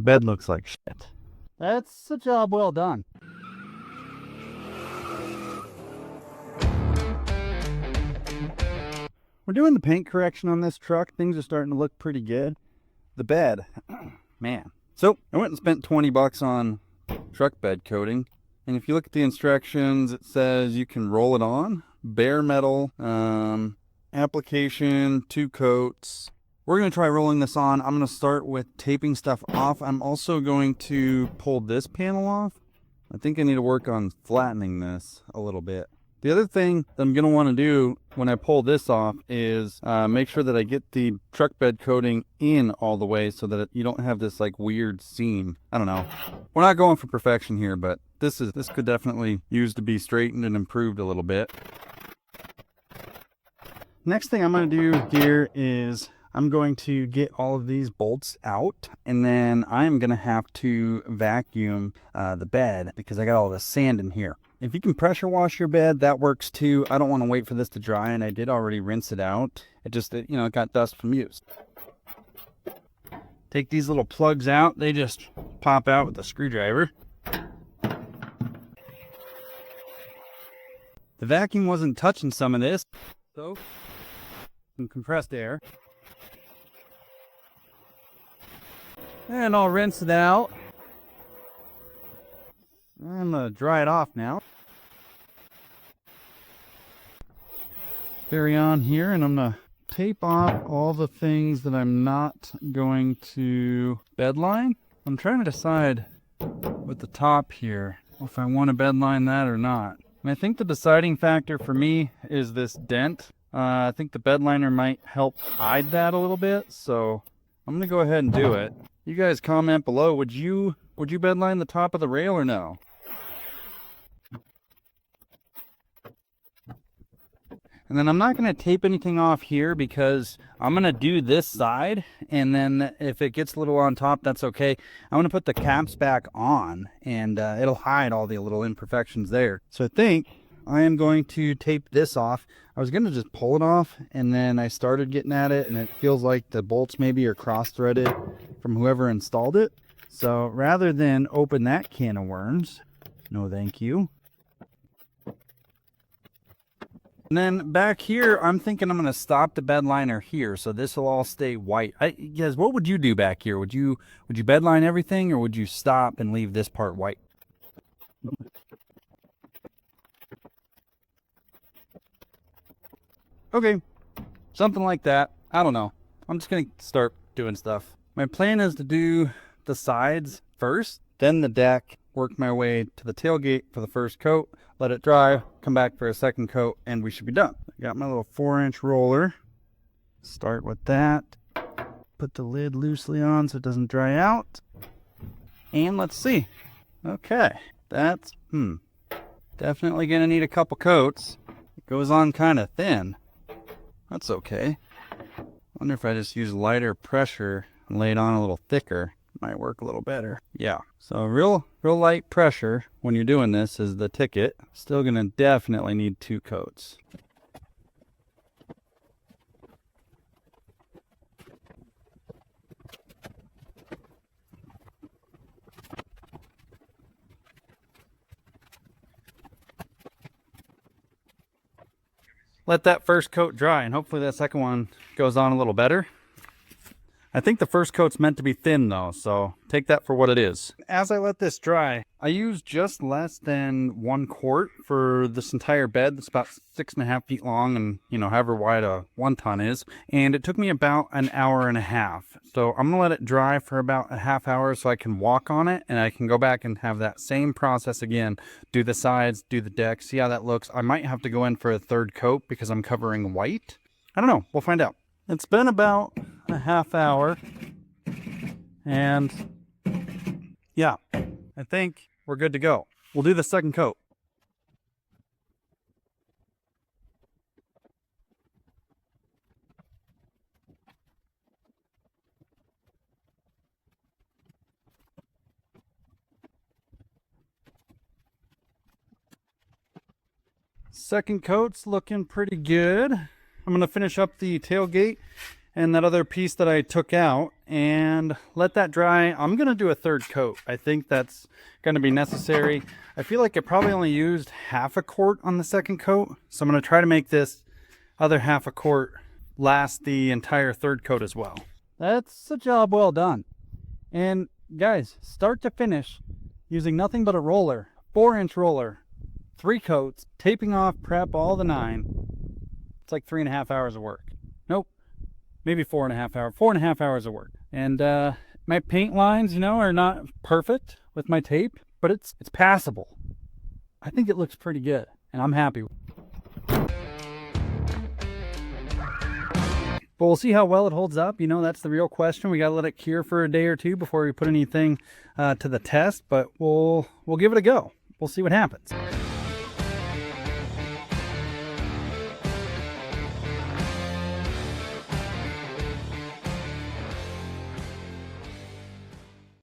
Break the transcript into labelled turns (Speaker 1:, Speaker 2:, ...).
Speaker 1: The bed looks like shit.
Speaker 2: That's a job well done.
Speaker 1: We're doing the paint correction on this truck. Things are starting to look pretty good. The bed, man. So I went and spent 20 bucks on truck bed coating. And if you look at the instructions, it says you can roll it on. Bare metal, application, 2 coats. We're going to try rolling this on. I'm going to start with taping stuff off. I'm also going to pull this panel off. I think I need to work on flattening this a little bit. The other thing that I'm going to want to do when I pull this off is make sure that I get the truck bed coating in all the way so that you don't have this like weird seam. I don't know. We're not going for perfection here, but this could definitely use to be straightened and improved a little bit. Next thing I'm going to do here is I'm going to get all of these bolts out, and then I'm going to have to vacuum the bed because I got all the sand in here. If you can pressure wash your bed, that works too. I don't want to wait for this to dry, and I did already rinse it out. It just, it got dust from use. Take these little plugs out. They just pop out with a screwdriver. The vacuum wasn't touching some of this, so some compressed air. And I'll rinse it out. I'm going to dry it off now. Carry on here, and I'm going to tape off all the things that I'm not going to bedline. I'm trying to decide with the top here if I want to bedline that or not. And I think the deciding factor for me is this dent. I think the bed liner might help hide that a little bit, so I'm going to go ahead and do it. You guys comment below, would you bedline the top of the rail or no? And then I'm not going to tape anything off here because I'm going to do this side, and then if it gets a little on top, that's okay. I'm going to put the caps back on, and it'll hide all the little imperfections there. So I think I am going to tape this off. I was going to just pull it off, and then I started getting at it, and it feels like the bolts maybe are cross-threaded from whoever installed it. So rather than open that can of worms, no thank you. And then back here, I'm thinking I'm going to stop the bed liner here, so this will all stay white. Guys, what would you do back here? Would you bed line everything, or would you stop and leave this part white? Okay, something like that. I don't know. I'm just going to start doing stuff. My plan is to do the sides first, then the deck, work my way to the tailgate for the first coat, let it dry, come back for a second coat, and we should be done. I got my little 4-inch roller. Start with that. Put the lid loosely on so it doesn't dry out. And let's see. Okay, that's definitely gonna need a couple coats. It goes on kind of thin. That's okay. Wonder if I just use lighter pressure and lay it on a little thicker. Might work a little better. Yeah, so real light pressure when you're doing this is the ticket. Still gonna definitely need 2 coats. Let that first coat dry, and hopefully that second one goes on a little better. I think the first coat's meant to be thin though, so take that for what it is. As I let this dry, I used just less than 1 quart for this entire bed. That's about 6.5 feet long and, however wide a 1-ton is. And it took me about an hour and a half. So I'm gonna let it dry for about a half hour so I can walk on it, and I can go back and have that same process again. Do the sides, do the deck, see how that looks. I might have to go in for a 3rd coat because I'm covering white. I don't know, we'll find out. It's been about a half hour, and yeah, I think we're good to go. We'll do the second coat. Second coat's looking pretty good. I'm going to finish up the tailgate and that other piece that I took out, and let that dry. I'm going to do a third coat. I think that's going to be necessary. I feel like I probably only used half a quart on the second coat, so I'm going to try to make this other half a quart last the entire third coat as well.
Speaker 2: That's a job well done. And guys, start to finish, using nothing but a roller, 4-inch roller, 3 coats, taping off, prep, all the 9. It's like 3.5 hours of work. Nope, maybe 4.5 hours. 4.5 hours of work. And my paint lines, you know, are not perfect with my tape, but it's passable. I think it looks pretty good, and I'm happy. But we'll see how well it holds up. You know, that's the real question. We got to let it cure for a day or two before we put anything to the test, but we'll give it a go. We'll see what happens.